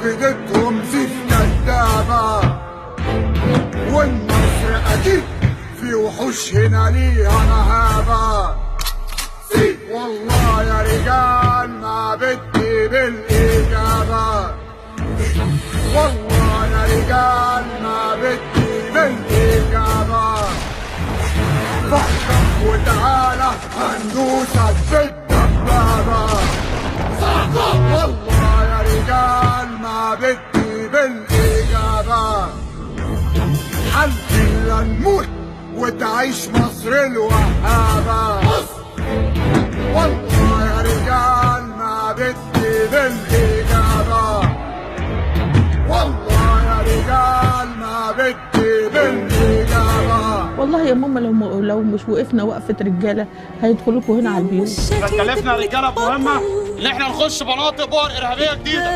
عقيدتهم زيف كدابة، والنصر أكيد في وحوش هنا ليها مهابة. والله يا رجال ما بدي بالإجابة، والله يا رجال ما بدي بالإجابة. فحكم وتعالى هندوسك بالدبابة، والله يا رجال ما بدي بالإجابة. حلفي لنموت وتعيش مصر الوهابة، والله يا رجال ما بدي بالإجابة، والله يا رجال ما بدي بالإجابة. والله يا ماما لو مش وقفنا وقفة رجالة هيدخلوكوا هنا على البيوت. كلفنا رجالة مهمة ان احنا نخش مناطق بؤر ارهابية جديدة.